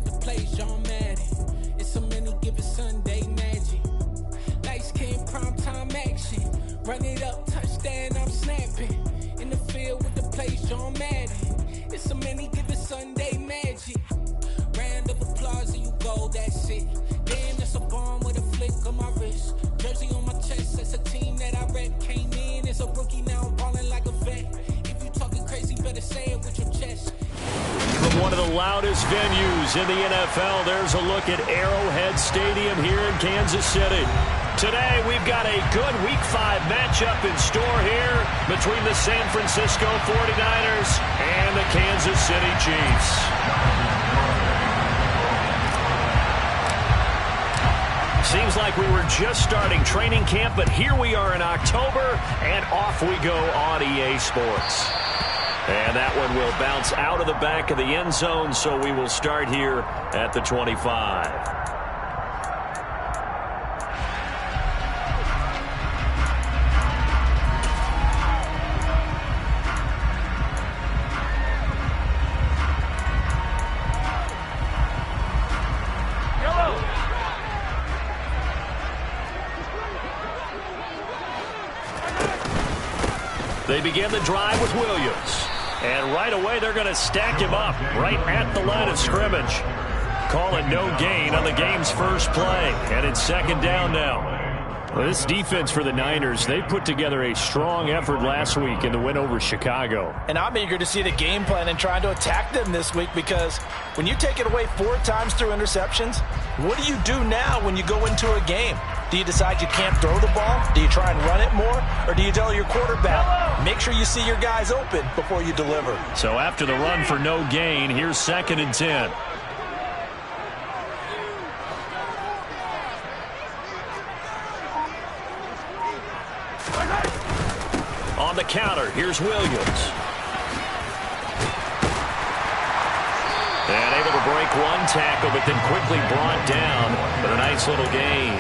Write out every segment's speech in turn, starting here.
with the plays, y'all mad at. It's so many given Sunday magic. Lights came prime time action. Run it up, touchdown, I'm snapping. In the field with the plays, y'all mad at. It's so many given Sunday magic. Round of applause and you go, that's it. Damn, that's a bomb with a flick on my wrist. Jersey on my chest, that's a team that I rep. Came in as a rookie, now I'm balling like a vet. If you talking crazy, better say it with your chest. From one of the loudest venues in the NFL, there's a look at Arrowhead Stadium here in Kansas City. Today, we've got a good Week 5 matchup in store here between the San Francisco 49ers and the Kansas City Chiefs. Seems like we were just starting training camp, but here we are in October, and off we go on EA Sports. And that one will bounce out of the back of the end zone, so we will start here at the 25. They begin the drive with Williams. And right away, they're going to stack him up right at the line of scrimmage. Call it no gain on the game's first play. And it's second down now. Well, this defense for the Niners, they put together a strong effort last week in the win over Chicago. And I'm eager to see the game plan and trying to attack them this week, because when you take it away 4 times through interceptions, what do you do now when you go into a game? Do you decide you can't throw the ball? Do you try and run it more? Or do you tell your quarterback, make sure you see your guys open before you deliver? So after the run for no gain, here's 2nd and 10. On the counter, here's Williams. And able to break one tackle, but then quickly brought down. But a nice little gain.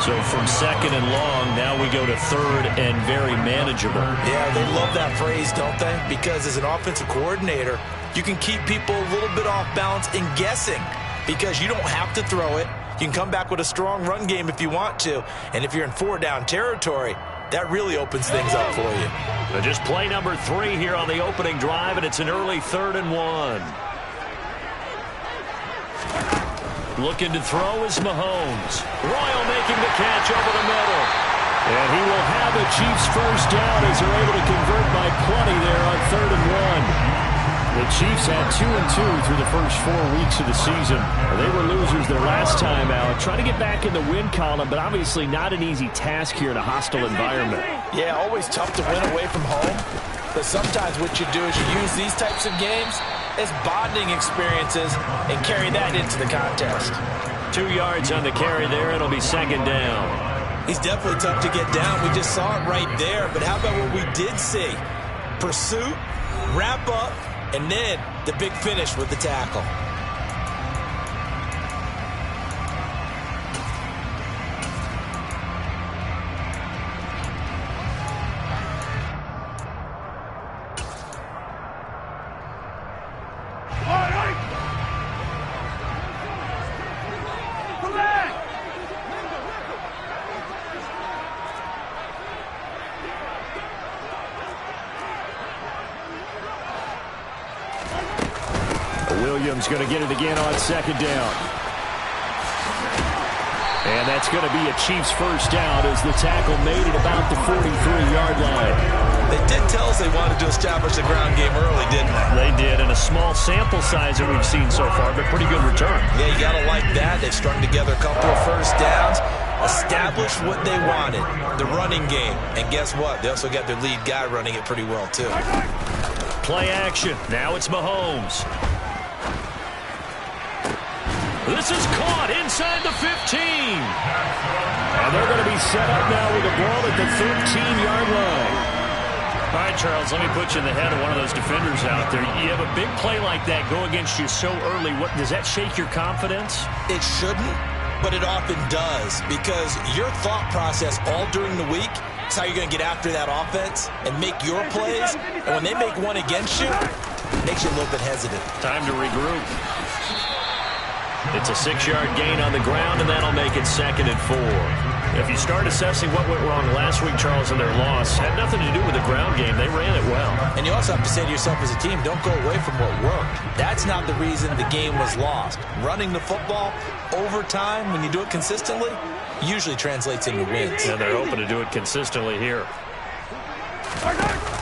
So from 2nd and long, now we go to 3rd and very manageable. Yeah, they love that phrase, don't they? Because as an offensive coordinator, you can keep people a little bit off balance and guessing, because you don't have to throw it. You can come back with a strong run game if you want to. And if you're in 4-down territory, that really opens things up for you. But just play number 3 here on the opening drive, and it's an early 3rd and 1. Looking to throw is Mahomes. Royal making the catch over the middle. And he will have the Chiefs first down as they're able to convert by plenty there on 3rd and 1. The Chiefs had 2-2 through the first 4 weeks of the season. They were losers their last time out. Trying to get back in the win column, but obviously not an easy task here in a hostile environment. Yeah, always tough to win away from home. But sometimes what you do is you use these types of games as bonding experiences and carry that into the contest. 2 yards on the carry there. It'll be 2nd down. He's definitely tough to get down. We just saw it right there. But how about what we did see? Pursuit, wrap up, and then the big finish with the tackle. Williams going to get it again on 2nd down. And that's going to be a Chiefs first down as the tackle made at about the 43-yard line. They did tell us they wanted to establish the ground game early, didn't they? They did, and a small sample size that we've seen so far, but pretty good return. Yeah, you got to like that. They've strung together a couple of first downs, established what they wanted, the running game. And guess what? They also got their lead guy running it pretty well, too. Play action. Now it's Mahomes. This is caught inside the 15. And they're going to be set up now with the ball at the 13-yard line. All right, Charles, let me put you in the head of one of those defenders out there. You have a big play like that go against you so early. What does that shake your confidence? It shouldn't, but it often does, because your thought process all during the week It's how you're going to get after that offense and make your plays. And when they make one against you, it makes you a little bit hesitant. Time to regroup. It's a 6-yard gain on the ground, and that'll make it 2nd and 4. If you start assessing what went wrong last week, Charles, in their loss, had nothing to do with the ground game. They ran it well. And you also have to say to yourself as a team, don't go away from what worked. That's not the reason the game was lost. Running the football over time, when you do it consistently, usually translates into wins. And they're hoping to do it consistently here.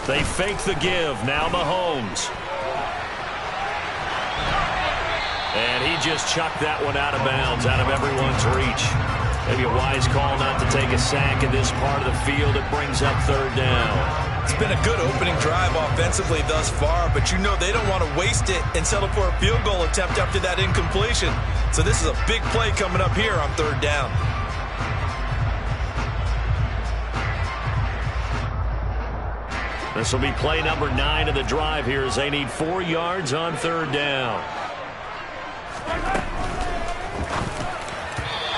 They fake the give. Now Mahomes. And he just chucked that one out of bounds, out of everyone's reach. Maybe a wise call not to take a sack in this part of the field. It brings up 3rd down. It's been a good opening drive offensively thus far, but you know they don't want to waste it and settle for a field goal attempt after that incompletion. So this is a big play coming up here on 3rd down. This will be play number 9 of the drive here as they need 4 yards on 3rd down.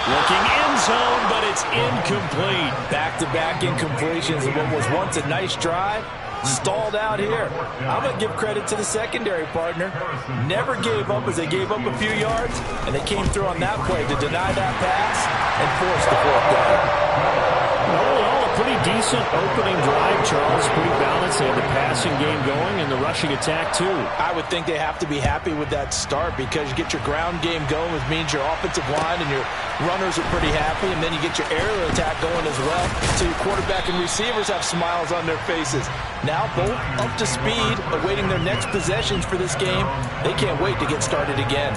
Looking end zone, but it's incomplete. Back-to-back incompletions of what was once a nice drive. Stalled out here. I'm going to give credit to the secondary partner. Never gave up as they gave up a few yards, and they came through on that play to deny that pass and force the 4th down. All a pretty decent opening drive, Charles. Pretty balanced. They had the passing game going and the rushing attack, too. I would think they have to be happy with that start because you get your ground game going, which means your offensive line and your runners are pretty happy, and then you get your aerial attack going as well, so your quarterback and receivers have smiles on their faces. Now both up to speed, awaiting their next possessions for this game. They can't wait to get started again.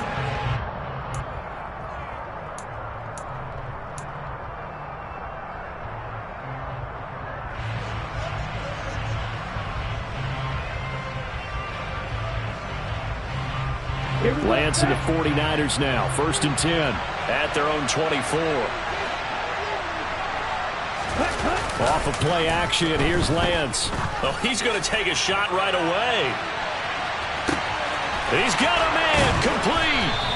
Lance and the 49ers now. 1st and 10 at their own 24. Off of play action, here's Lance. Oh, he's going to take a shot right away. He's got a man, complete.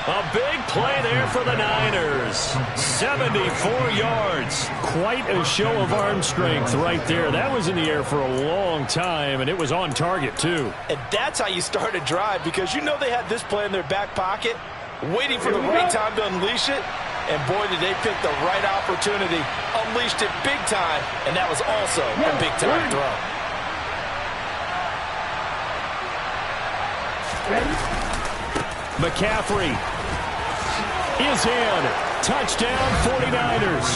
A big play there for the Niners. 74 yards. Quite a show of arm strength right there. That was in the air for a long time, and it was on target, too. And that's how you start a drive, because you know they had this play in their back pocket, waiting for the right time to unleash it. And boy, did they pick the right opportunity. Unleashed it big time, and that was also a big-time throw. McCaffrey is in. Touchdown, 49ers.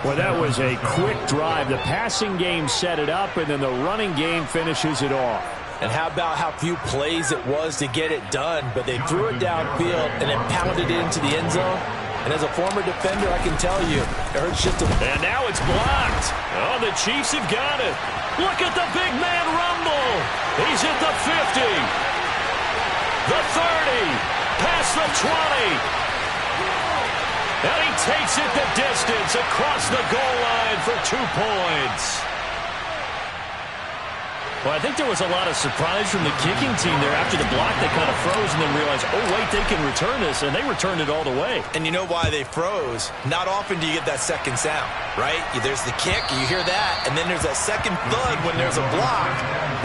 Well, that was a quick drive. The passing game set it up, and then the running game finishes it off. And how about how few plays it was to get it done, but they threw it downfield and then pounded it into the end zone. And as a former defender, I can tell you, it hurts just a... And now it's blocked. Oh, the Chiefs have got it. Look at the big man rumble. He's at the 50. The 30. Past the 20. And he takes it the distance across the goal line for 2 points. Well, I think there was a lot of surprise from the kicking team there. After the block, they kind of froze and then realized, oh, wait, they can return this, and they returned it all the way. And you know why they froze? Not often do you get that second sound, right? There's the kick, you hear that, and then there's that second thud when there's a block.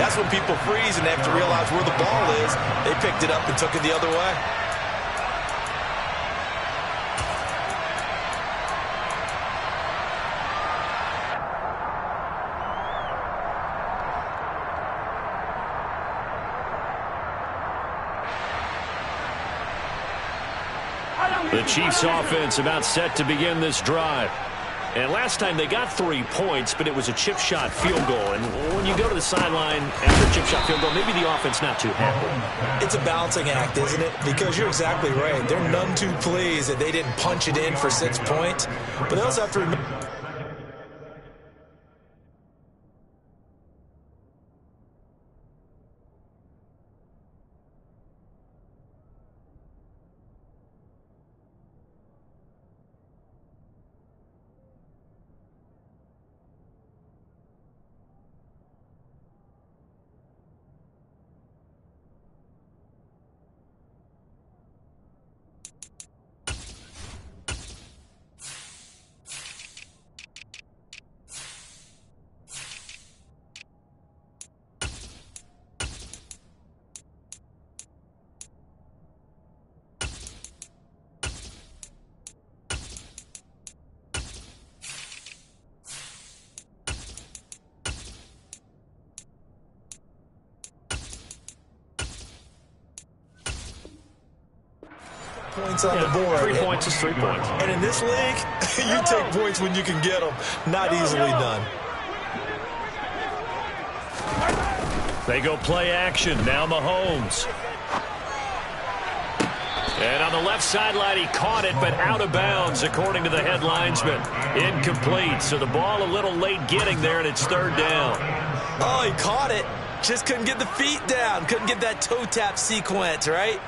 That's when people freeze and they have to realize where the ball is. They picked it up and took it the other way. The Chiefs offense about set to begin this drive. And last time they got 3 points, but it was a chip shot field goal. And when you go to the sideline after a chip shot field goal, maybe the offense not too happy. It's a balancing act, isn't it? Because you're exactly right. They're none too pleased that they didn't punch it in for 6 points. But they also have to remember... Points on the board. 3 points is 3 points. And in this league, you take points when you can get them. Not easily done. They go play action. Now Mahomes. And on the left sideline, he caught it, but out of bounds, according to the head linesman. Incomplete. So the ball a little late getting there, and it's third down. Oh, he caught it. Just couldn't get the feet down. Couldn't get that toe tap sequence, right?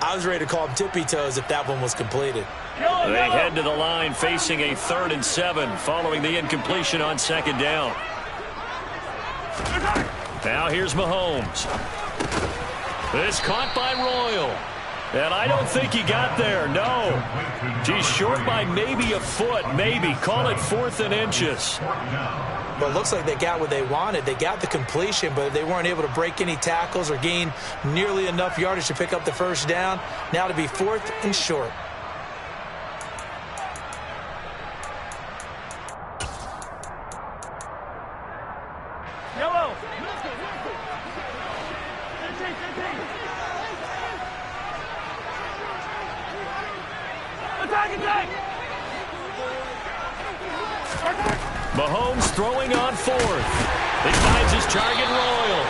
I was ready to call him tippy toes if that one was completed. They head to the line facing a 3rd and 7 following the incompletion on 2nd down. Now here's Mahomes. It's caught by Royal. And I don't think he got there, no. He's short by maybe a foot, maybe. Call it 4th and inches. But it looks like they got what they wanted. They got the completion, but they weren't able to break any tackles or gain nearly enough yardage to pick up the first down. Now to be 4th and short. Mahomes throwing on 4th. He finds his target, Royal.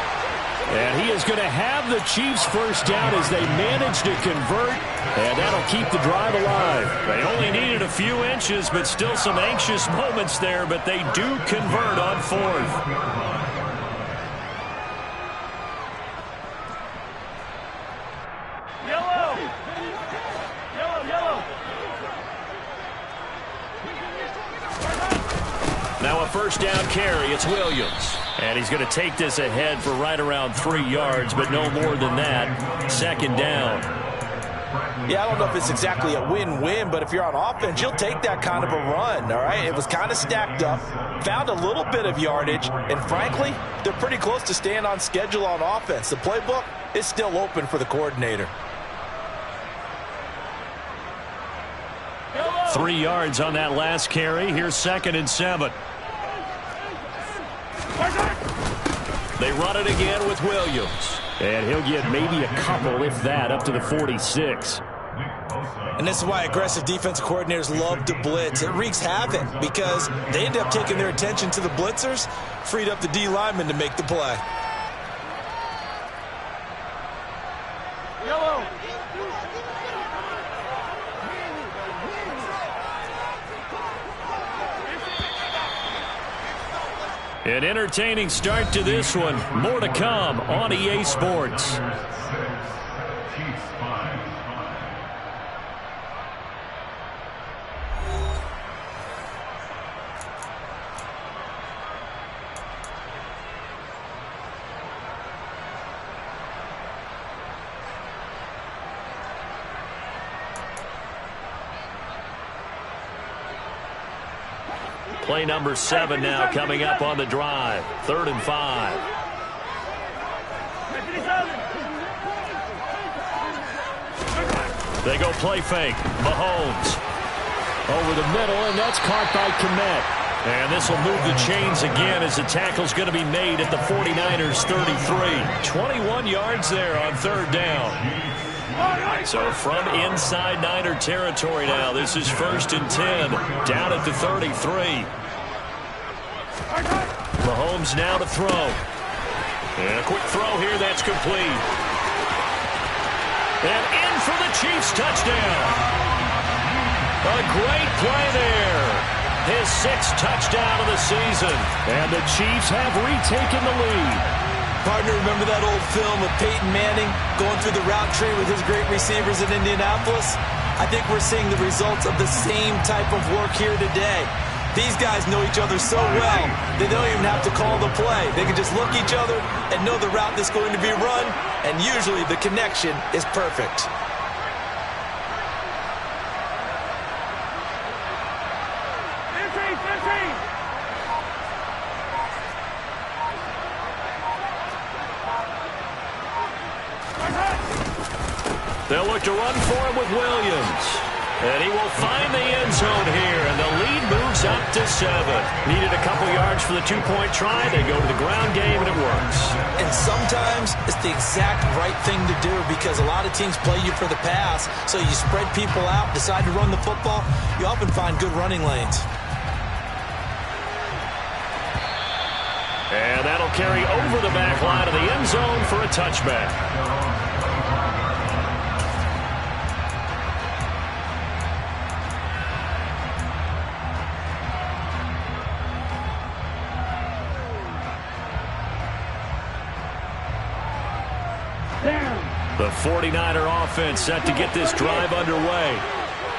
And he is going to have the Chiefs first down as they manage to convert. And that'll keep the drive alive. They only needed a few inches, but still some anxious moments there. But they do convert on 4th. Now a first down carry. It's Williams. And he's going to take this ahead for right around 3 yards, but no more than that. 2nd down. Yeah, I don't know if it's exactly a win-win, but if you're on offense, you'll take that kind of a run, all right? It was kind of stacked up, found a little bit of yardage, and frankly, they're pretty close to staying on schedule on offense. The playbook is still open for the coordinator. 3 yards on that last carry. Here's 2nd and 7. They run it again with Williams. And he'll get maybe a couple, if that, up to the 46. And this is why aggressive defensive coordinators love to blitz. It wreaks havoc because they end up taking their attention to the blitzers, freed up the D lineman to make the play. An entertaining start to this one. More to come on EA Sports. Play number 7 now coming up on the drive. 3rd and 5. They go play fake. Mahomes over the middle, and that's caught by Kmet. And this will move the chains again as the tackle's going to be made at the 49ers 33. 21 yards there on 3rd down. So from inside Niner territory now, this is 1st and 10, down at the 33. Mahomes now to throw. And a quick throw here, that's complete. And in for the Chiefs touchdown. A great play there. His 6th touchdown of the season. And the Chiefs have retaken the lead. Partner, remember that old film of Peyton Manning going through the route tree with his great receivers in Indianapolis? I think we're seeing the results of the same type of work here today. These guys know each other so well, they don't even have to call the play. They can just look each other and know the route that's going to be run, and usually the connection is perfect. They'll look to run for him with Williams. And he will find the end zone here, and the lead moves up to 7. Needed a couple yards for the two-point try. They go to the ground game, and it works. And sometimes it's the exact right thing to do because a lot of teams play you for the pass, so you spread people out, decide to run the football. You often find good running lanes. And that'll carry over the back line of the end zone for a touchback. The 49er offense set to get this drive underway.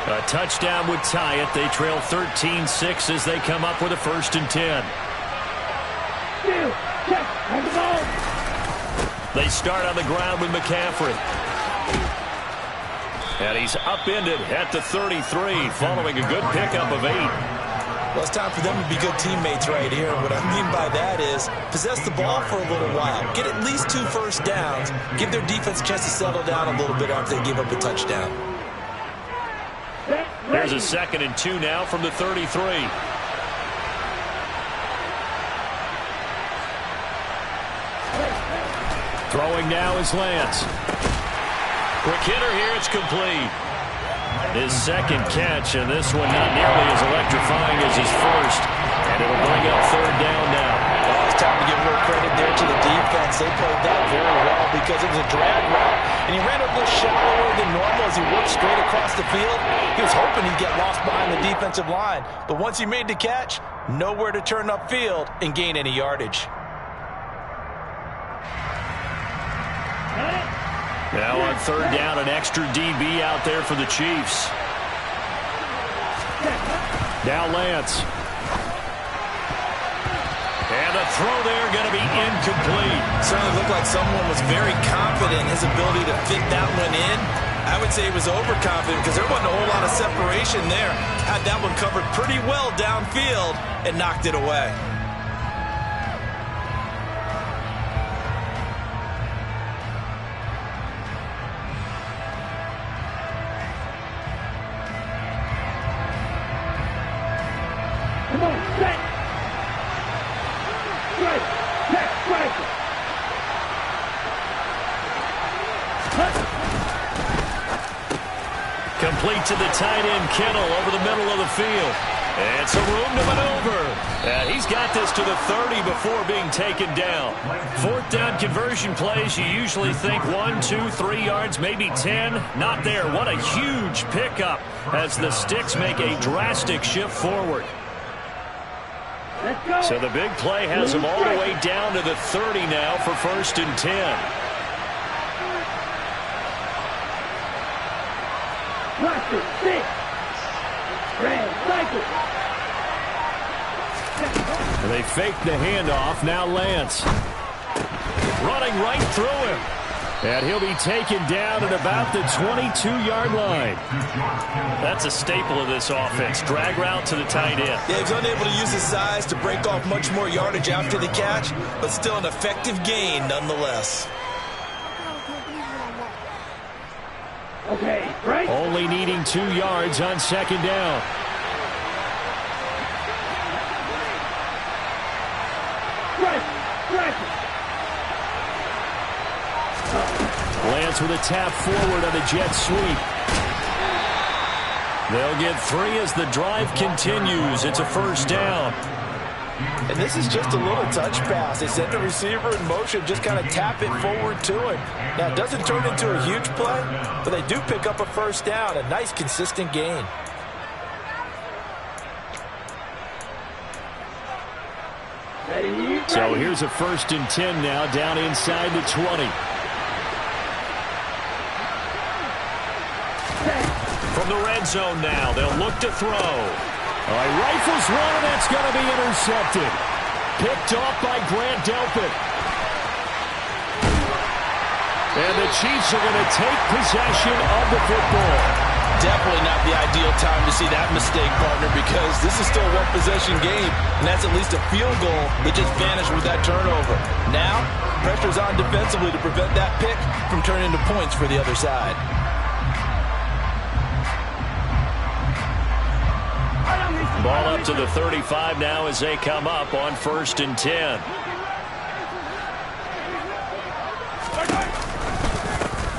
A touchdown would tie it. They trail 13-6 as they come up with a 1st and 10. They start on the ground with McCaffrey. And he's upended at the 33 following a good pickup of 8. Well, it's time for them to be good teammates right here. What I mean by that is possess the ball for a little while. Get at least 2 first downs. Give their defense a chance to settle down a little bit after they give up a touchdown. There's a 2nd and 2 now from the 33. Throwing now is Lance. Quick hitter here, it's complete. His 2nd catch, and this one not nearly as electrifying as his 1st. And it'll bring up 3rd down now. Oh, it's time to give a little credit there to the defense. They played that very well because it was a drag route. And he ran a little shallower than normal as he worked straight across the field. He was hoping he'd get lost behind the defensive line. But once he made the catch, nowhere to turn upfield and gain any yardage. Now on 3rd down, an extra DB out there for the Chiefs. Now Lance. And the throw there going to be incomplete. Certainly looked like someone was very confident in his ability to fit that one in. I would say he was overconfident because there wasn't a whole lot of separation there. Had that one covered pretty well downfield and knocked it away. Complete to the tight end, Kittle, over the middle of the field. And some room to maneuver. And he's got this to the 30 before being taken down. 4th down conversion plays, you usually think 1, 2, 3 yards, maybe 10. Not there. What a huge pickup as the sticks make a drastic shift forward. So the big play has him all the way down to the 30 now for 1st and 10. And they fake the handoff. Now Lance. Running right through him. And he'll be taken down at about the 22-yard line. That's a staple of this offense. Drag route to the tight end. Yeah, he was unable to use his size to break off much more yardage after the catch, but still an effective gain nonetheless. Okay, right. Only needing 2 yards on 2nd down. Lance with a tap forward on the jet sweep. They'll get 3 as the drive continues. It's a 1st down. And this is just a little touch pass. They set the receiver in motion, just kind of tap it forward to him. Now, it doesn't turn into a huge play, but they do pick up a 1st down. A nice, consistent gain. So here's a 1st and 10 now, down inside the 20. From the red zone now, they'll look to throw. Rifles one, and that's going to be intercepted. Picked off by Grant Delpit. And the Chiefs are going to take possession of the football. Definitely not the ideal time to see that mistake, partner, because this is still a one-possession game, and that's at least a field goal that just vanished with that turnover. Now, pressure's on defensively to prevent that pick from turning into points for the other side. Ball up to the 35 now as they come up on 1st and 10.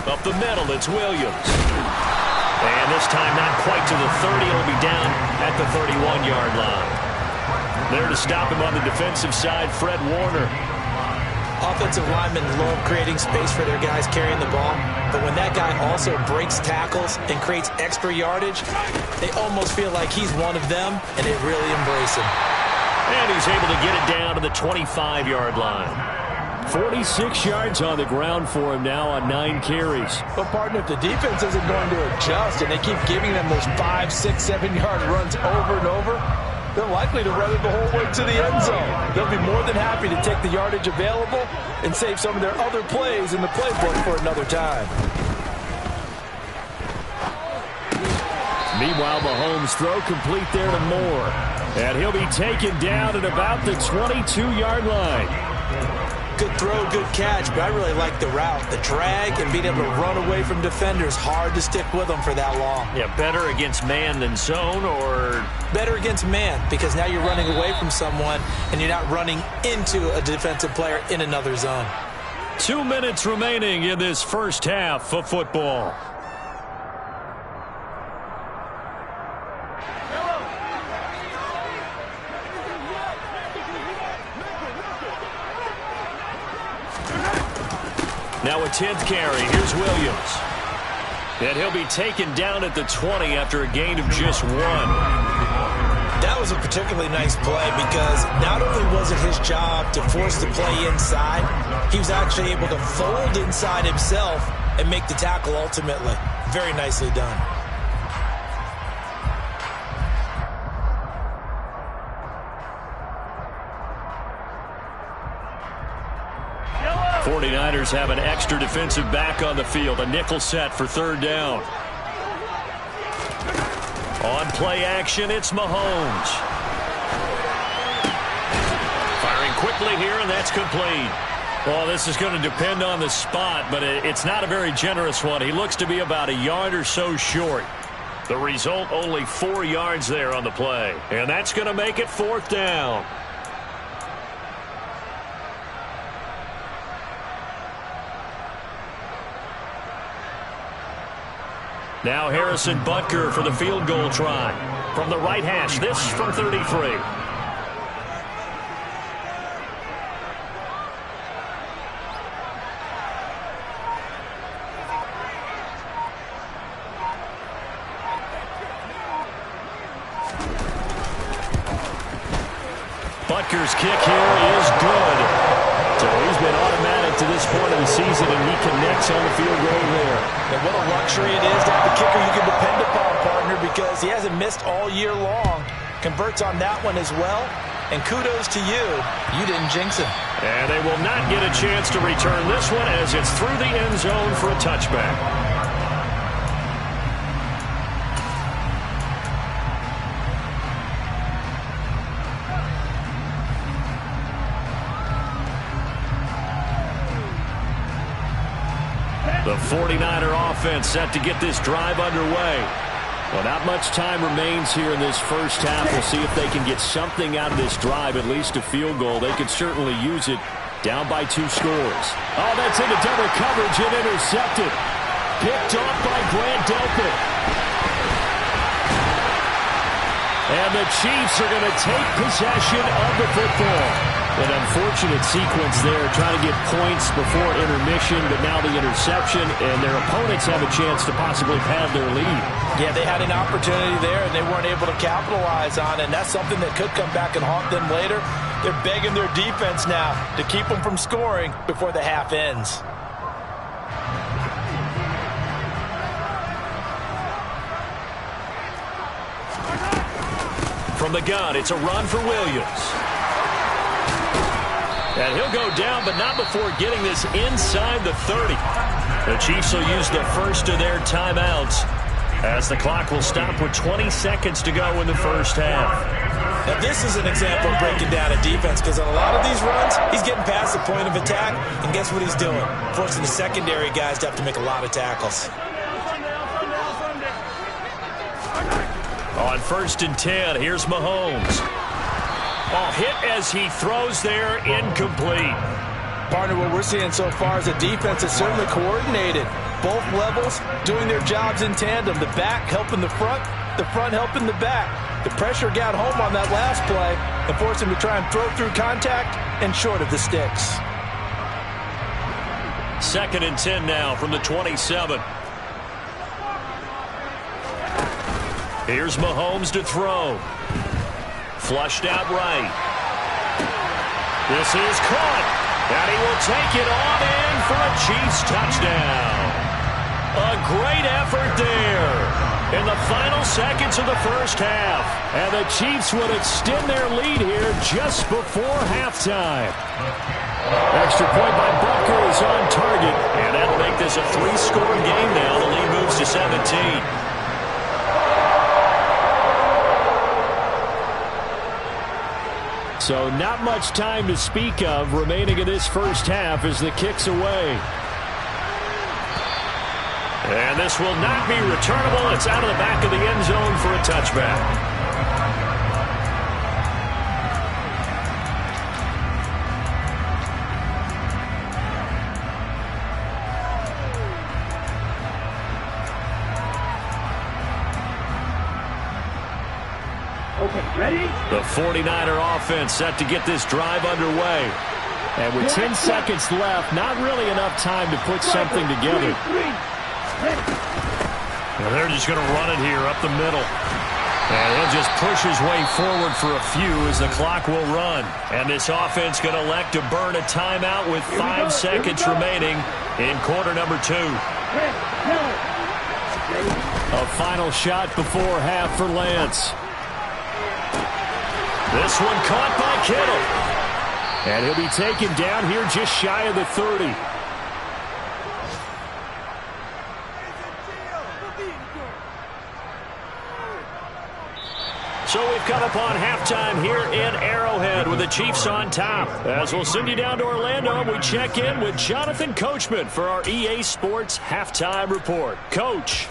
Up the middle, it's Williams. And this time not quite to the 30. It'll be down at the 31-yard line. There to stop him on the defensive side, Fred Warner. Offensive linemen love creating space for their guys carrying the ball, but when that guy also breaks tackles and creates extra yardage, they almost feel like he's one of them, and they really embrace him. And he's able to get it down to the 25-yard line. 46 yards on the ground for him now on 9 carries. But, partner, if the defense isn't going to adjust and they keep giving them those 5, 6, 7-yard runs over and over, they're likely to run it the whole way to the end zone. They'll be more than happy to take the yardage available and save some of their other plays in the playbook for another time. Meanwhile, Mahomes' throw complete there to Moore. And he'll be taken down at about the 22-yard line. Good throw, good catch, but I really like the route. The drag and being able to run away from defenders, hard to stick with them for that long. Yeah, better against man than zone, or? Better against man, because now you're running away from someone and you're not running into a defensive player in another zone. 2 minutes remaining in this first half of football. Now a 10th carry. Here's Williams. And he'll be taken down at the 20 after a gain of just 1. That was a particularly nice play because not only was it his job to force the play inside, he was actually able to fold inside himself and make the tackle ultimately. Very nicely done. The 49ers have an extra defensive back on the field. A nickel set for 3rd down. On play action, it's Mahomes. Firing quickly here, and that's complete. Well, this is going to depend on the spot, but it's not a very generous one. He looks to be about a yard or so short. The result, only 4 yards there on the play. And that's going to make it 4th down. Now Harrison Butker for the field goal try. From the right hash, this from 33. Butker's kick here is good. So he's been automatic to this point of the season, and he connects on the field goal there. And what a luxury it is to have a kicker you can depend upon, partner, because he hasn't missed all year long. Converts on that one as well. And kudos to you. You didn't jinx him. And they will not get a chance to return this one as it's through the end zone for a touchback. The 49er offense set to get this drive underway. Well, not much time remains here in this first half. We'll see if they can get something out of this drive, at least a field goal. They could certainly use it. Down by 2 scores. Oh, that's into double coverage and intercepted. Picked off by Grant Delpit. And the Chiefs are going to take possession of the football. An unfortunate sequence there, trying to get points before intermission, but now the interception, and their opponents have a chance to possibly pad their lead. Yeah, they had an opportunity there, and they weren't able to capitalize on it, and that's something that could come back and haunt them later. They're begging their defense now to keep them from scoring before the half ends. From the gun, it's a run for Williams. And he'll go down, but not before getting this inside the 30. The Chiefs will use the first of their timeouts as the clock will stop with 20 seconds to go in the first half. Now, this is an example of breaking down a defense, because on a lot of these runs, he's getting past the point of attack, and guess what he's doing? Forcing the secondary guys to have to make a lot of tackles. On 1st and 10, here's Mahomes. Oh, hit as he throws there, incomplete. Partner, what we're seeing so far is a defense that's certainly coordinated. Both levels doing their jobs in tandem. The back helping the front helping the back. The pressure got home on that last play and forced him to try and throw through contact and short of the sticks. 2nd and 10 now from the 27. Here's Mahomes to throw. Flushed out right. This is caught. And he will take it on in for a Chiefs touchdown. A great effort there in the final seconds of the first half. And the Chiefs would extend their lead here just before halftime. Extra point by Butker is on target. And that'll make this a 3-score game now. The lead moves to 17. So not much time to speak of remaining in this first half as the kick's away. And this will not be returnable. It's out of the back of the end zone for a touchback. Okay, ready? The 49er offense set to get this drive underway. And with 10 seconds left, not really enough time to put something together. Well, they're just going to run it here up the middle. And he'll just push his way forward for a few as the clock will run. And this offense going to elect to burn a timeout with 5 seconds remaining in quarter number 2. A final shot before half for Lance. This one caught by Kittle. And he'll be taken down here just shy of the 30. So we've come upon halftime here in Arrowhead with the Chiefs on top. As we'll send you down to Orlando, we check in with Jonathan Coachman for our EA Sports Halftime Report. Coach.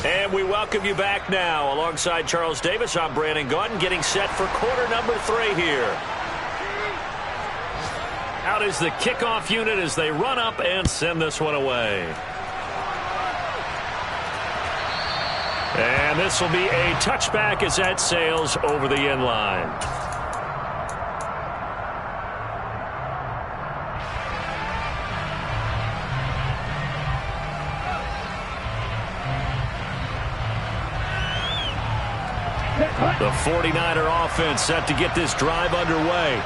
And we welcome you back now. Alongside Charles Davis, I'm Brandon Gaudin, getting set for quarter number 3 here. Out is the kickoff unit as they run up and send this one away. And this will be a touchback as that sails over the end line. The 49er offense set to get this drive underway.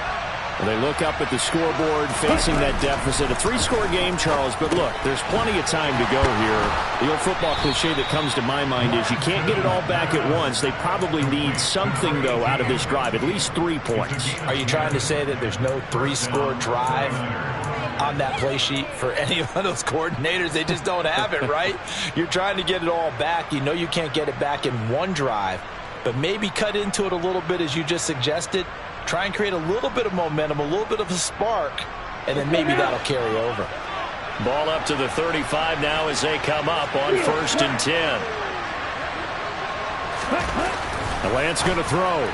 Well, they look up at the scoreboard facing that deficit. A 3-score game, Charles, but look, there's plenty of time to go here. The old football cliche that comes to my mind is you can't get it all back at once. They probably need something, though, out of this drive, at least 3 points. Are you trying to say that there's no 3-score drive on that play sheet for any of those coordinators? They just don't have it, right? You're trying to get it all back. You know you can't get it back in one drive. But maybe cut into it a little bit as you just suggested. Try and create a little bit of momentum, a little bit of a spark, and then maybe that'll carry over. Ball up to the 35 now as they come up on 1st and 10. Lance going to throw.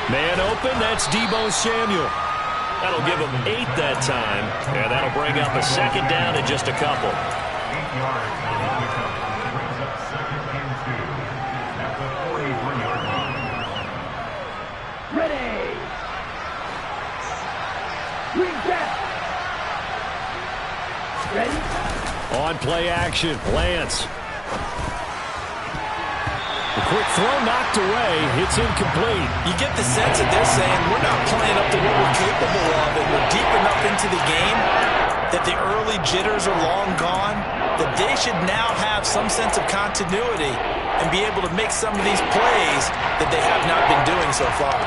Man open, that's Deebo Samuel. That'll give him 8 that time, and that'll bring up a 2nd down in just a couple. 8 yards. Ready. Ready. On play action, Lance. The quick throw knocked away. It's incomplete. You get the sense that they're saying we're not playing up to what we're capable of, and we're deep enough into the game that the early jitters are long gone, that they should now have some sense of continuity and be able to make some of these plays that they have not been doing so far.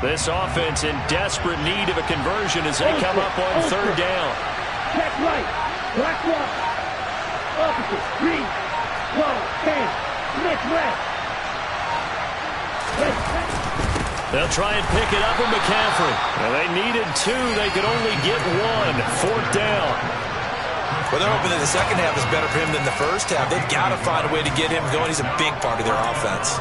This offense in desperate need of a conversion as they come up on 3rd down. Check right. Black one. Opposite. Green. 12. 10. They'll try and pick it up with McCaffrey. Well, they needed 2. They could only get 1. 4th down. Well, they're hoping that the second half is better for him than the first half. They've got to find a way to get him going. He's a big part of their offense.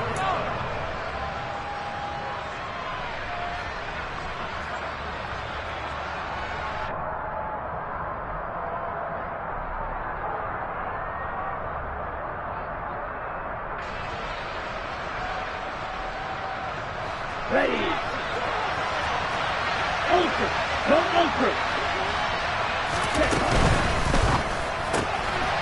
Ready. Ultra. No ultra.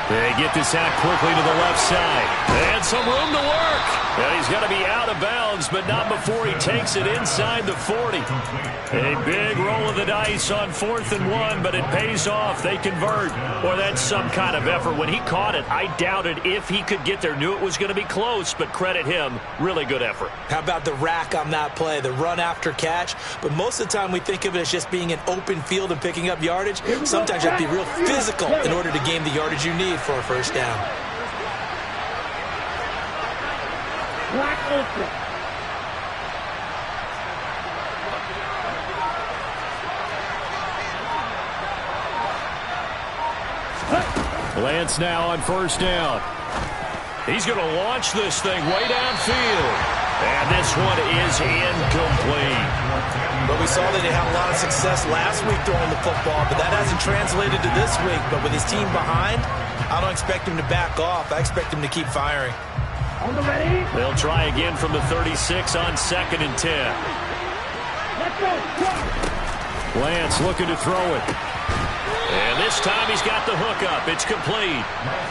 They get this out quickly to the left side. And some room to work. And he's got to be out of bounds, but not before he takes it inside the 40. A big roll of the dice on 4th and 1, but it pays off. They convert. Or that's some kind of effort. When he caught it, I doubted if he could get there. Knew it was going to be close, but credit him. Really good effort. How about the rack on that play, the run after catch? But most of the time we think of it as just being an open field and picking up yardage. Sometimes you have to be real physical in order to gain the yardage you need for a first down. Black ultra. Lance now on 1st down. He's going to launch this thing way downfield. And this one is incomplete. But we saw that they had a lot of success last week throwing the football, but that hasn't translated to this week. But with his team behind, I don't expect him to back off. I expect him to keep firing. On the ready. They'll try again from the 36 on 2nd and 10. Let's go. Lance looking to throw it. And this time he's got the hook up. It's complete.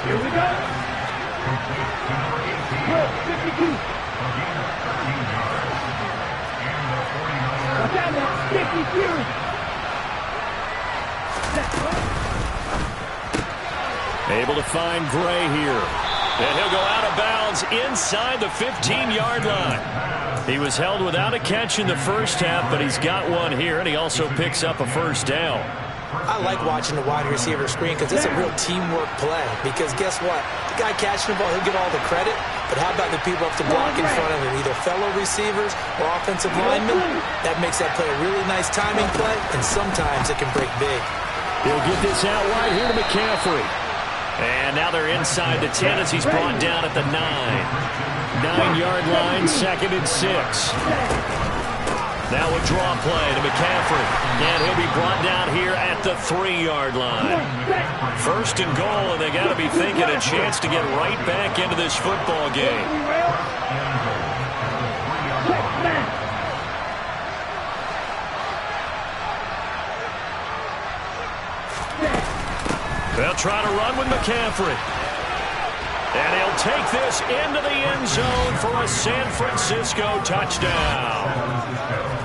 Here we go. 52. Watch out now. 52. Able to find Gray here. And he'll go out of bounds inside the 15-yard line. He was held without a catch in the first half, but he's got one here, and he also picks up a first down. I like watching the wide receiver screen because it's a real teamwork play. Because guess what? The guy catching the ball, he'll get all the credit. But how about the people up to block in front of him, either fellow receivers or offensive linemen? That makes that play a really nice timing play, and sometimes it can break big. He'll get this out right here to McCaffrey. And now they're inside the 10 as he's brought down at the 9. 9-yard line, 2nd and 6. Now a draw play to McCaffrey. And he'll be brought down here at the 3-yard line. 1st and goal, and they got to be thinking a chance to get right back into this football game. They'll try to run with McCaffrey. And he'll take this into the end zone for a San Francisco touchdown.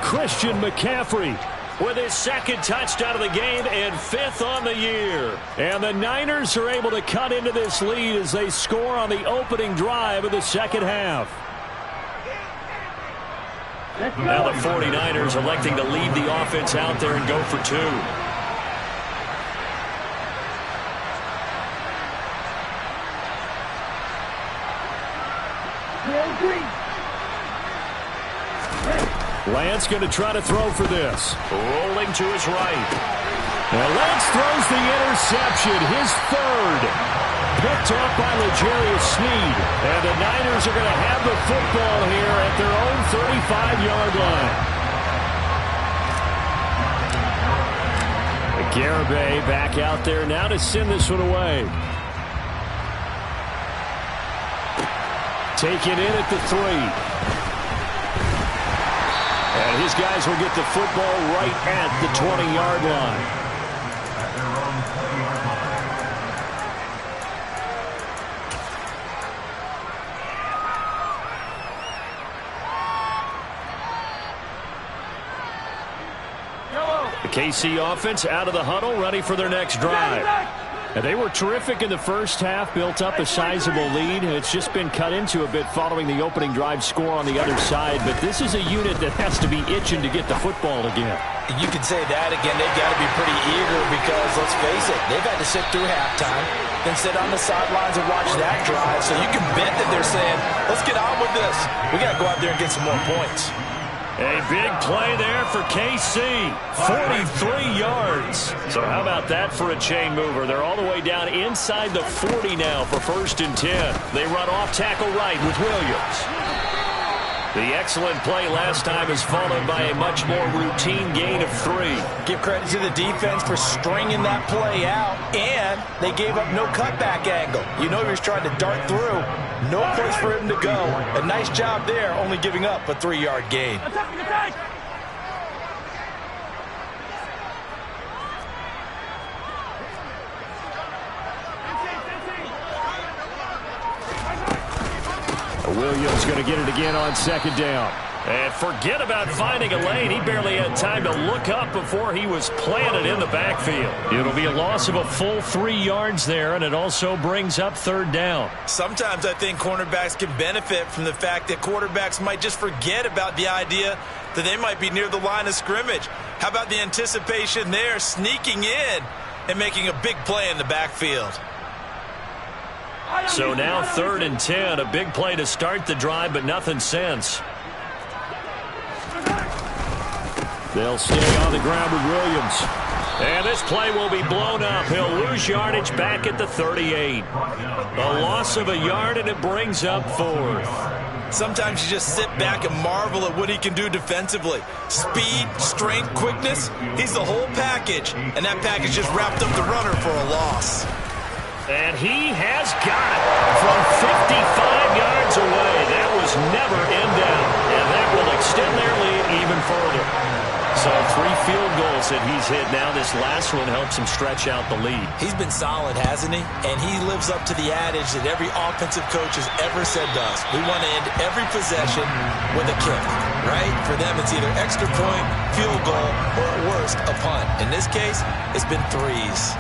Christian McCaffrey with his 2nd touchdown of the game and 5th on the year. And the Niners are able to cut into this lead as they score on the opening drive of the second half. Now the 49ers electing to leave the offense out there and go for 2. Lance going to try to throw for this. Rolling to his right. And Lance throws the interception, his 3rd. Picked off by L'Jarius Sneed. And the Niners are going to have the football here at their own 35-yard line. Garibay back out there now to send this one away. Taken in at the 3. And his guys will get the football right at the 20-yard line. The KC offense out of the huddle, ready for their next drive. And they were terrific in the first half, built up a sizable lead. It's just been cut into a bit following the opening drive score on the other side. But this is a unit that has to be itching to get the football again. You can say that again. They've got to be pretty eager because, let's face it, they've had to sit through halftime, then sit on the sidelines and watch that drive. So you can bet that they're saying, let's get on with this. We got to go out there and get some more points. A big play there for KC. 43 yards. So how about that for a chain mover? They're all the way down inside the 40 now for 1st and 10. They run off tackle right with Williams. The excellent play last time is followed by a much more routine gain of 3. Give credit to the defense for stringing that play out, and they gave up no cutback angle. You know he was trying to dart through. No place for him to go. A nice job there, only giving up a 3-yard gain. Williams going to get it again on 2nd down. And forget about finding a lane. He barely had time to look up before he was planted in the backfield. It'll be a loss of a full 3 yards there, and it also brings up 3rd down. Sometimes I think cornerbacks can benefit from the fact that quarterbacks might just forget about the idea that they might be near the line of scrimmage. How about the anticipation there, sneaking in and making a big play in the backfield? So now 3rd and 10, a big play to start the drive, but nothing since. They'll stay on the ground with Williams. And this play will be blown up. He'll lose yardage back at the 38. A loss of a yard, and it brings up 4th. Sometimes you just sit back and marvel at what he can do defensively. Speed, strength, quickness, he's the whole package. And that package just wrapped up the runner for a loss. And he has got it from 55 yards away. That was never in doubt. And that will extend their lead even further. So 3 field goals that he's hit now. This last one helps him stretch out the lead. He's been solid, hasn't he? And he lives up to the adage that every offensive coach has ever said to us. We want to end every possession with a kick, right? For them, it's either extra point, field goal, or at worst, a punt. In this case, it's been 3s.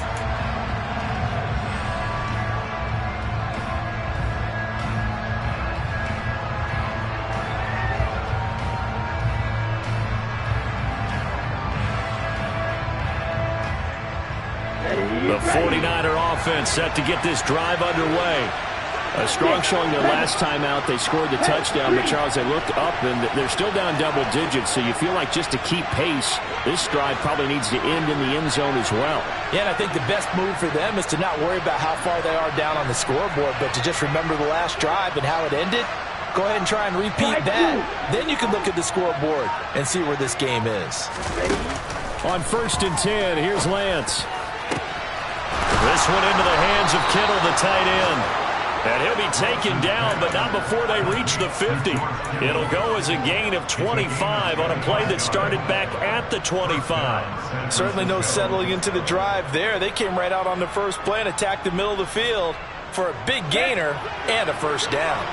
The 49er offense set to get this drive underway. A strong showing their last time out. They scored the touchdown, but Charles, they looked up, and they're still down double digits, so you feel like just to keep pace, this drive probably needs to end in the end zone as well. Yeah, and I think the best move for them is to not worry about how far they are down on the scoreboard, but to just remember the last drive and how it ended. Go ahead and try and repeat that. Then you can look at the scoreboard and see where this game is. On 1st and 10, here's Lance. This one into the hands of Kittle, the tight end. And he'll be taken down, but not before they reach the 50. It'll go as a gain of 25 on a play that started back at the 25. Certainly no settling into the drive there. They came right out on the first play and attacked the middle of the field for a big gainer and a 1st down.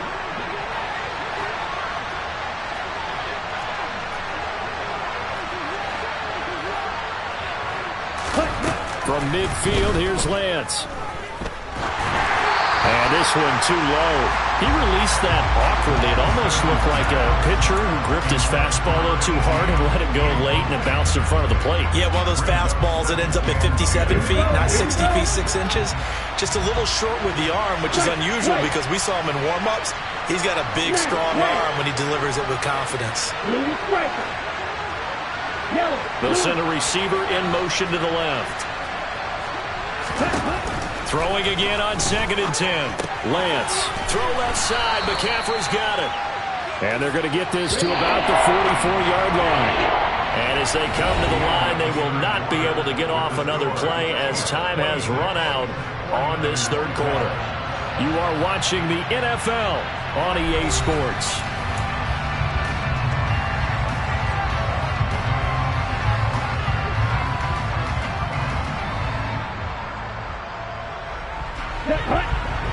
From midfield, here's Lance. And this one too low. He released that awkwardly. It almost looked like a pitcher who gripped his fastball a little too hard and let it go late, and it bounced in front of the plate. Yeah, one of those fastballs that ends up at 57 feet, not 60 feet, 6 inches. Just a little short with the arm, which is unusual because we saw him in warm-ups. He's got a big, strong arm when he delivers it with confidence. They'll send a receiver in motion to the left. Throwing again on 2nd and 10. Lance. Throw left side. McCaffrey's got it. And they're going to get this to about the 44-yard line. And as they come to the line, they will not be able to get off another play as time has run out on this 3rd quarter. You are watching the NFL on EA Sports.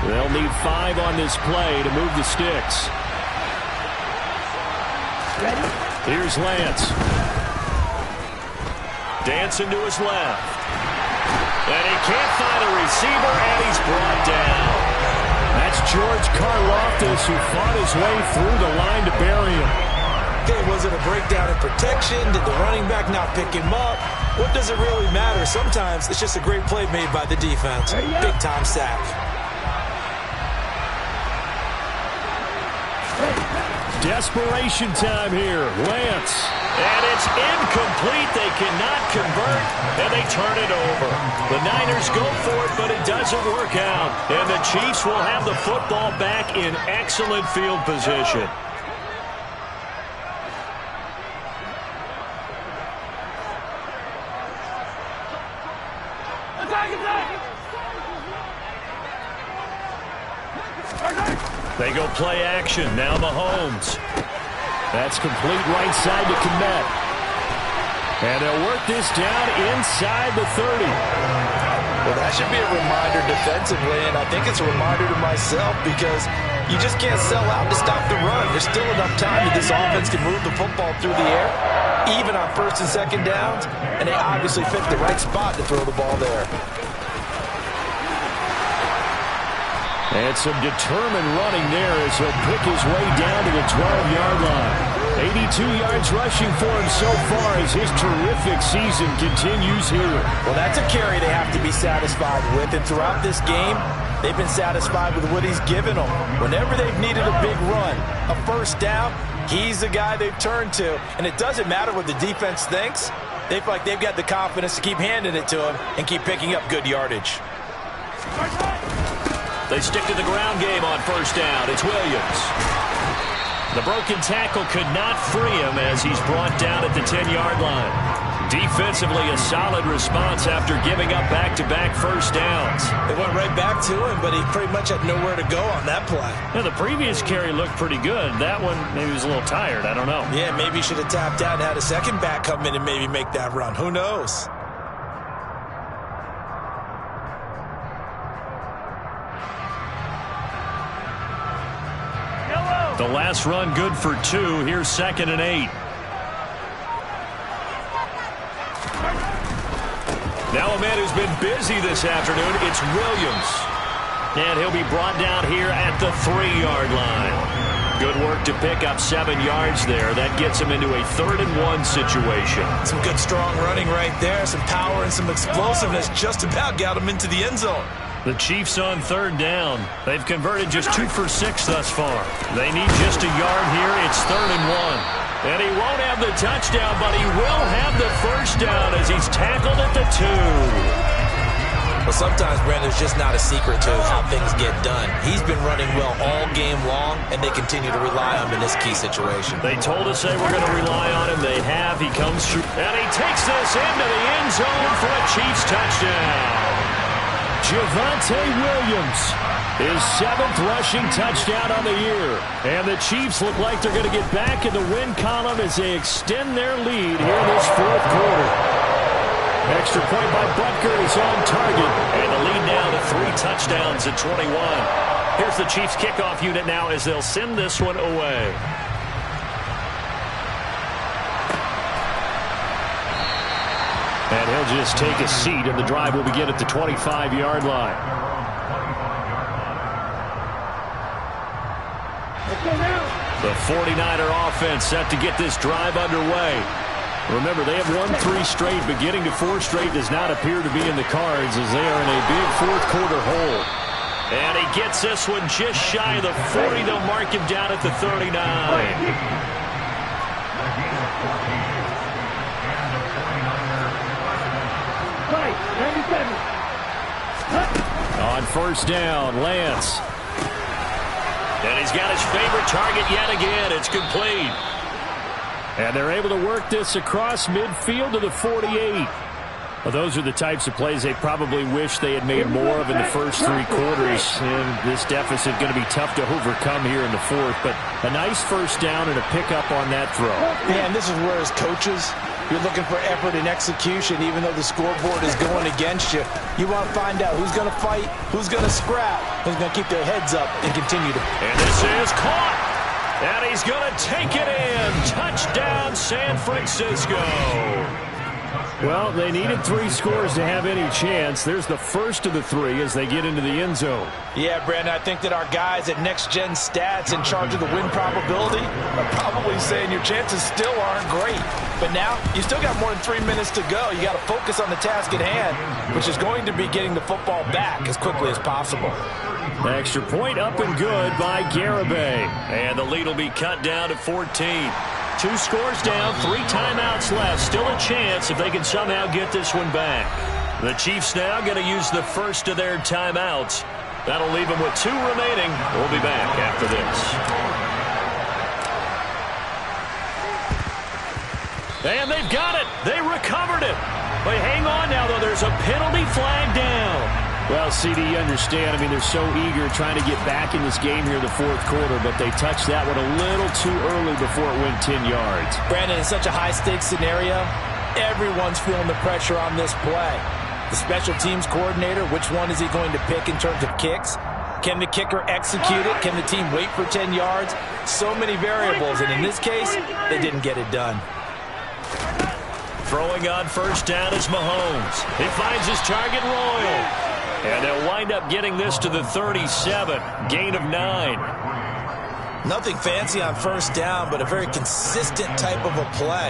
They'll need 5 on this play to move the sticks. Here's Lance. Dancing to his left. And he can't find a receiver. receiver, and he's brought down. That's George Karlaftis, who fought his way through the line to bury him. Okay, was it a breakdown in protection? Did the running back not pick him up? What does it really matter? Sometimes it's just a great play made by the defense. Big-time sack. Desperation time here. Lance. And it's incomplete. They cannot convert, and they turn it over. The Niners go for it, but it doesn't work out. And the Chiefs will have the football back in excellent field position. They go play action. Now Mahomes. That's complete right side to Kmet. And they'll work this down inside the 30. Well, that should be a reminder defensively, and I think it's a reminder to myself because you just can't sell out to stop the run. There's still enough time that this offense can move the football through the air, even on first and second downs, and they obviously picked the right spot to throw the ball there. And some determined running there as he'll pick his way down to the 12-yard line. 82 yards rushing for him so far as his terrific season continues here. Well, that's a carry they have to be satisfied with. And throughout this game, they've been satisfied with what he's given them. Whenever they've needed a big run, a first down, he's the guy they've turned to. And it doesn't matter what the defense thinks. They feel like they've got the confidence to keep handing it to him and keep picking up good yardage. They stick to the ground game on first down. It's Williams. The broken tackle could not free him as he's brought down at the 10-yard line. Defensively, a solid response after giving up back-to-back first downs. They went right back to him, but he pretty much had nowhere to go on that play. Yeah, the previous carry looked pretty good. That one, maybe he was a little tired. I don't know. Yeah, maybe he should have tapped out and had a second back come in and maybe make that run. Who knows? The last run good for 2. Here's 2nd and 8. Now a man who's been busy this afternoon, it's Williams. And he'll be brought down here at the 3-yard line. Good work to pick up 7 yards there. That gets him into a 3rd and 1 situation. Some good strong running right there. Some power and some explosiveness just about got him into the end zone. The Chiefs on 3rd down. They've converted just 2 for 6 thus far. They need just a yard here. It's 3rd and 1. And he won't have the touchdown, but he will have the first down as he's tackled at the 2. Well, sometimes, Brandon, there's just not a secret to how things get done. He's been running well all game long, and they continue to rely on him in this key situation. They told us they were going to rely on him. They have. He comes through, and he takes this into the end zone for a Chiefs touchdown. Javonte Williams, his 7th rushing touchdown on the year. And the Chiefs look like they're going to get back in the win column as they extend their lead here in this 4th quarter. Extra point by Butker is on target. And the lead now to 3 touchdowns at 21. Here's the Chiefs kickoff unit now as they'll send this one away. And he'll just take a seat, and the drive will begin at the 25-yard line. The 49er offense set to get this drive underway. Remember, they have won 3 straight, but getting to 4 straight does not appear to be in the cards as they are in a big 4th quarter hole. And he gets this one just shy of the 40. They'll mark him down at the 39. On first down, Lance. And he's got his favorite target yet again. It's complete. And they're able to work this across midfield to the 48. Well, those are the types of plays they probably wish they had made more of in the first 3 quarters. And this deficit going to be tough to overcome here in the 4th. But a nice first down and a pickup on that throw. Yeah, and this is where, as coaches, you're looking for effort and execution, even though the scoreboard is going against you. You want to find out who's going to fight, who's going to scrap, who's going to keep their heads up and continue to. And this is caught. And he's going to take it in. Touchdown, San Francisco. Well, they needed 3 scores to have any chance. There's the first of the 3 as they get into the end zone. Yeah, Brandon, I think that our guys at Next Gen Stats in charge of the win probability are probably saying your chances still aren't great. But now, you still got more than 3 minutes to go. You got to focus on the task at hand, which is going to be getting the football back as quickly as possible. Extra point up and good by Garibay. And the lead will be cut down to 14. 2 scores down, 3 timeouts left. Still a chance if they can somehow get this one back. The Chiefs now going to use the first of their timeouts. That'll leave them with 2 remaining. We'll be back after this. And they've got it. They recovered it. But hang on now, though. There's a penalty flag down. Well, CD, you understand. I mean, they're so eager trying to get back in this game here in the 4th quarter, but they touched that one a little too early before it went 10 yards. Brandon, in such a high-stakes scenario, everyone's feeling the pressure on this play. The special teams coordinator, which one is he going to pick in terms of kicks? Can the kicker execute it? Can the team wait for 10 yards? So many variables, and in this case, they didn't get it done. Throwing on first down is Mahomes. He finds his target, Royal. And they'll wind up getting this to the 37. Gain of 9. Nothing fancy on first down, but a very consistent type of a play.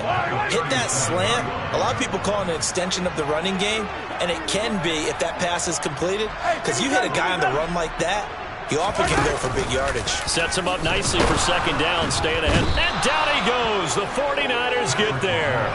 Hit that slant. A lot of people call it an extension of the running game, and it can be if that pass is completed, because you hit a guy on the run like that, he often can go for big yardage. Sets him up nicely for second down, staying ahead. And down he goes. The 49ers get there.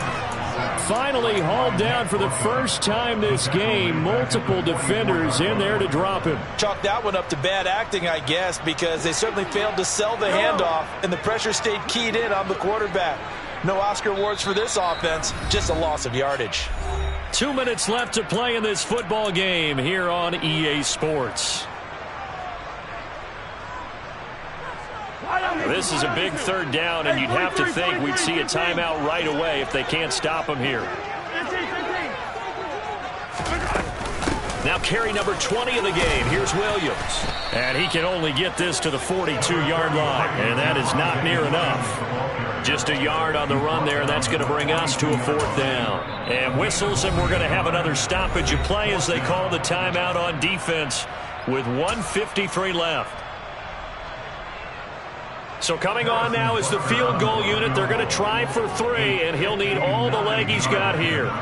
Finally hauled down for the first time this game. Multiple defenders in there to drop him. Chalk that one up to bad acting, I guess, because they certainly failed to sell the handoff, and the pressure stayed keyed in on the quarterback. No Oscar awards for this offense, just a loss of yardage. 2 minutes left to play in this football game here on EA Sports. This is a big 3rd down, and you'd have to think we'd see a timeout right away if they can't stop him here. Now carry number 20 of the game. Here's Williams. And he can only get this to the 42-yard line, and that is not near enough. Just a yard on the run there, and that's going to bring us to a 4th down. And whistles, and we're going to have another stoppage of play as they call the timeout on defense with 1:53 left. So coming on now is the field goal unit. They're going to try for 3, and he'll need all the leg he's got here.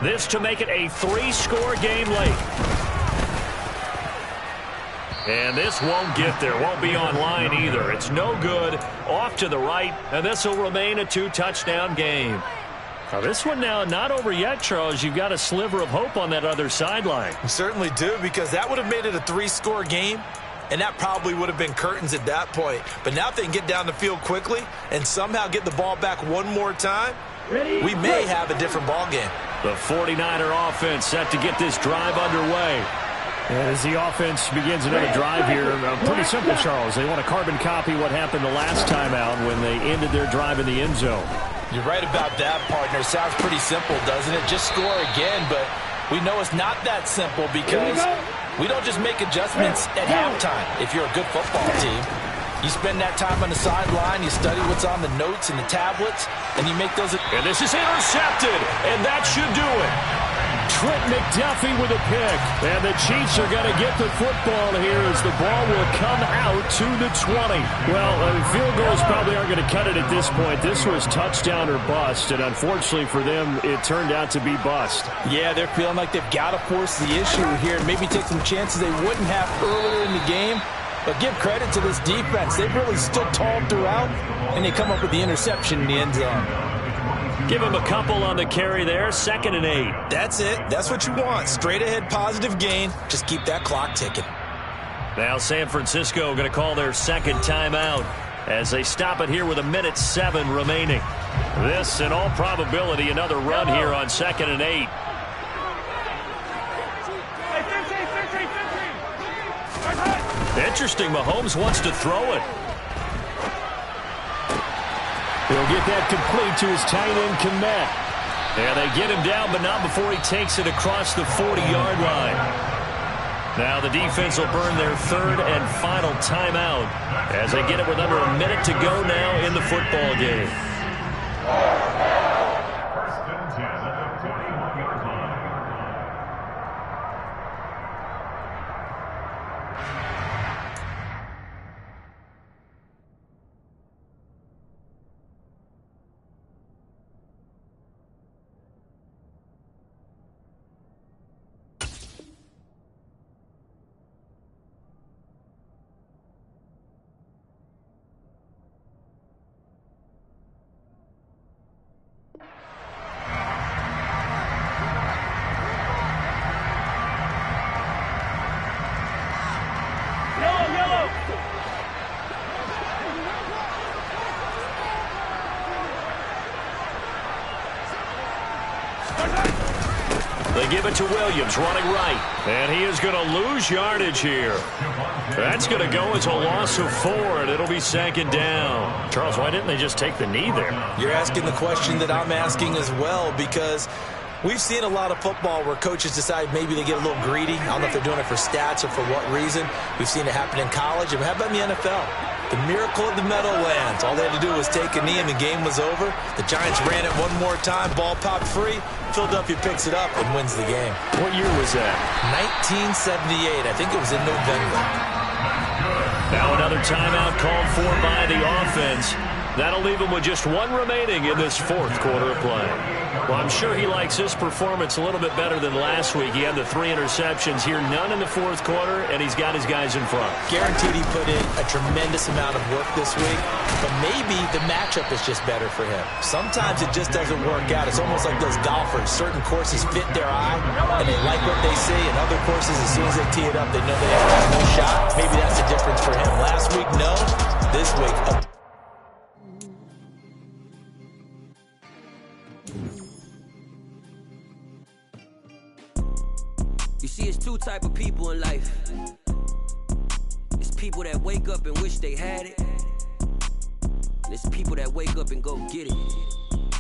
This to make it a 3-score game late. And this won't get there. Won't be online either. It's no good. Off to the right, and this will remain a 2-touchdown game. Now this one now not over yet, Charles. You've got a sliver of hope on that other sideline. You certainly do, because that would have made it a 3-score game. And that probably would have been curtains at that point. But now if they can get down the field quickly and somehow get the ball back one more time, we may have a different ball game. The 49er offense set to get this drive underway. And as the offense begins another drive here, pretty simple, Charles. They want to carbon copy what happened the last time out when they ended their drive in the end zone. You're right about that, partner. Sounds pretty simple, doesn't it? Just score again, but we know it's not that simple because we don't just make adjustments at halftime if you're a good football team. You spend that time on the sideline, you study what's on the notes and the tablets, and you make those. And this is intercepted, and that should do it. Trent McDuffie with a pick. And the Chiefs are going to get the football here as the ball will come out to the 20. Well, field goals probably aren't going to cut it at this point. This was touchdown or bust, and unfortunately for them, it turned out to be bust. Yeah, they're feeling like they've got to force the issue here and maybe take some chances they wouldn't have earlier in the game. But give credit to this defense. They've really stood tall throughout, and they come up with the interception in the end zone. Give him a couple on the carry there. 2nd and 8. That's it. That's what you want. Straight ahead positive gain. Just keep that clock ticking. Now San Francisco going to call their 2nd timeout as they stop it here with 1:07 remaining. This, in all probability, another run here on 2nd and 8. Interesting. Mahomes wants to throw it. He'll get that complete to his tight end, Kmet. Yeah, they get him down, but not before he takes it across the 40-yard line. Now the defense will burn their 3rd and final timeout as they get it with under a minute to go now in the football game. They give it to Williams, running right. And he is going to lose yardage here. That's going to go as a loss of 4, and it'll be second down. Charles, why didn't they just take the knee there? You're asking the question that I'm asking as well, because we've seen a lot of football where coaches decide maybe they get a little greedy. I don't know if they're doing it for stats or for what reason. We've seen it happen in college. And how about in the NFL? The miracle of the Meadowlands. All they had to do was take a knee and the game was over. The Giants ran it one more time. Ball popped free. Philadelphia picks it up and wins the game. What year was that? 1978. I think it was in November. Now another timeout called for by the offense. That'll leave him with just 1 remaining in this 4th quarter of play. Well, I'm sure he likes his performance a little bit better than last week. He had the 3 interceptions here, none in the 4th quarter, and he's got his guys in front. Guaranteed he put in a tremendous amount of work this week, but maybe the matchup is just better for him. Sometimes it just doesn't work out. It's almost like those golfers. Certain courses fit their eye, and they like what they see, and other courses, as soon as they tee it up, they know they have no shot. Maybe that's the difference for him. Last week, no. This week, You see, it's 2 type of people in life. It's people that wake up and wish they had it. And it's people that wake up and go get it.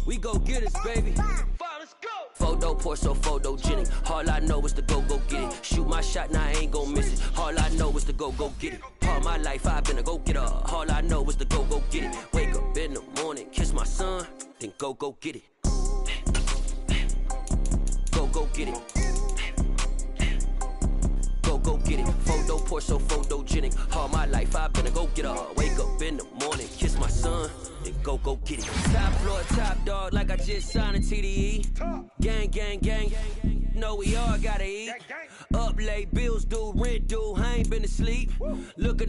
We go get it, baby. Let's go. Photo pour so photogenic. All I know is to go get it. Shoot my shot, now I ain't gon' miss it. All I know is to go get it. All my life I've been a go-getter. All I know is to go get it. Wake up in the morning, kiss my son, then go get it. Go get it. Go get it. Photo pour so photogenic. All my life I've been a go-getter. Wake up in the morning, kiss my son, then go get it. Top floor, top dog, like I just signed a TDE. Gang, gang, gang. Know we all gotta eat. Up late, bills due, rent due. I ain't been asleep. Looking